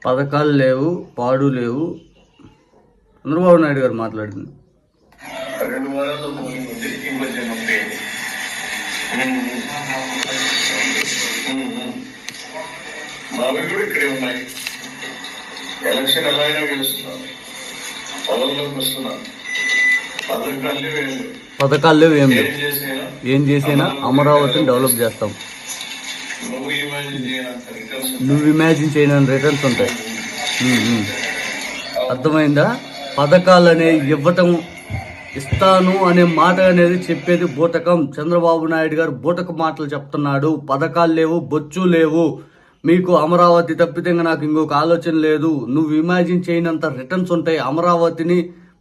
పథకాలు లేవు, పాడు లేవు. చంద్రబాబు నాయుడు గారు మాట్లాడింది 2 వారాల్లో ఈ మధ్య మావి కూడా ఇక్కడే ఉన్నాయి. ఎలక్షన్ ఎలా అయినా గెలుస్తున్నాను, పదవుల్లోకి వస్తున్నాను. పథకాలు లేవు, ఏం లేవు. ఏం చేసినా అమరావతిని డెవలప్ చేస్తాం. నువ్వు ఇమాజిన్ చేయని రిటర్న్స్ ఉంటాయి. అర్థమైందా? పథకాలు అనేవి ఇవ్వటం, ఇస్తాను అనే మాట అనేది చెప్పేది బూటకం. చంద్రబాబు నాయుడు గారు బూటక మాటలు చెప్తున్నాడు. పథకాలు లేవు, బొచ్చు లేవు, మీకు అమరావతి తప్పితే నాకు ఇంకొక ఆలోచన లేదు. నువ్వు ఇమాజిన్ చేయనంత రిటర్న్స్ ఉంటాయి. అమరావతిని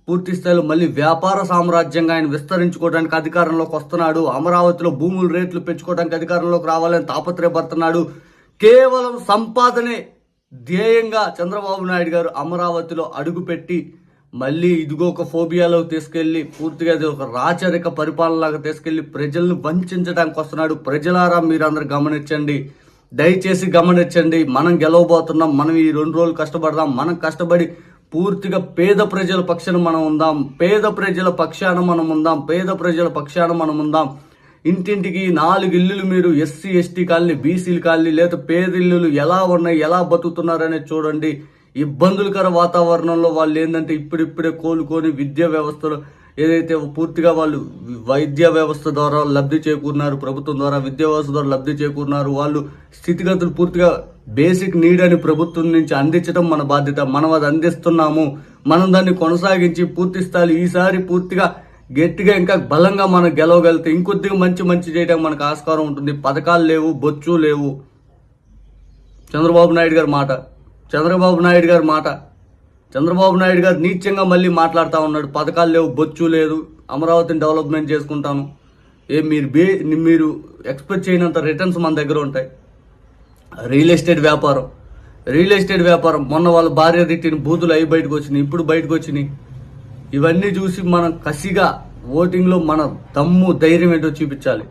పూర్తి స్థాయిలో మళ్ళీ వ్యాపార సామ్రాజ్యంగా ఆయన విస్తరించుకోవడానికి అధికారంలోకి వస్తున్నాడు. అమరావతిలో భూముల రేట్లు పెంచుకోవడానికి అధికారంలోకి రావాలని తాపత్రయపడుతున్నాడు. కేవలం సంపాదనే ధ్యేయంగా చంద్రబాబు నాయుడు గారు అమరావతిలో అడుగుపెట్టి మళ్ళీ ఇదిగో ఒక ఫోబియాలో తీసుకెళ్లి పూర్తిగా ఒక రాచరిక పరిపాలనలాగా తీసుకెళ్లి ప్రజలను వంచడానికి వస్తున్నాడు. ప్రజలారా మీరందరూ గమనించండి, దయచేసి గమనించండి. మనం గెలవబోతున్నాం. మనం ఈ 2 రోజులు కష్టపడదాం. మనం కష్టపడి పూర్తిగా పేద ప్రజల పక్షాన మనం ఉందాం. పేద ప్రజల పక్షాన మనం ఉందాం. పేద ప్రజల పక్షాన మనం ఉందాం. ఇంటింటికి 4 ఇల్లులు మీరు ఎస్సీ ఎస్టీ కాలనీ, బీసీల కాలనీ లేదా పేద ఇల్లులు ఎలా ఉన్నాయి, ఎలా బతుకుతున్నారనేది చూడండి. ఇబ్బందులకర వాతావరణంలో వాళ్ళు ఏంటంటే ఇప్పుడిప్పుడే కోలుకొని విద్యా వ్యవస్థలో ఏదైతే పూర్తిగా వాళ్ళు వైద్య వ్యవస్థ ద్వారా లబ్ధి చేకూరినారు, ప్రభుత్వం ద్వారా విద్యా వ్యవస్థ ద్వారా లబ్ధి చేకూరినారు. వాళ్ళు స్థితిగతులు పూర్తిగా బేసిక్ నీడ్ అని ప్రభుత్వం నుంచి అందించడం మన బాధ్యత. మనం అది అందిస్తున్నాము. మనం దాన్ని కొనసాగించి పూర్తి స్థాయి ఈసారి పూర్తిగా గట్టిగా ఇంకా బలంగా మనం గెలవగలిగితే ఇంకొద్దిగా మంచి చేయడానికి మనకు ఆస్కారం ఉంటుంది. పథకాలు లేవు, బొచ్చు లేవు. చంద్రబాబు నాయుడు గారి మాట, చంద్రబాబు నాయుడు గారు నీచంగా మళ్ళీ మాట్లాడుతూ ఉన్నాడు. పథకాలు లేవు, బొచ్చు లేదు, అమరావతిని డెవలప్మెంట్ చేసుకుంటాను. మీరు ఎక్స్పెక్ట్ చేయనంత రిటర్న్స్ మన దగ్గర ఉంటాయి. రియల్ ఎస్టేట్ వ్యాపారం మొన్న వాళ్ళ భార్య తిట్టిన బూతులు అవి బయటకు వచ్చినాయి, ఇప్పుడు బయటకు వచ్చినాయి. ఇవన్నీ చూసి మనం కసిగా ఓటింగ్లో మన దమ్ము ధైర్యం ఏంటో చూపించాలి.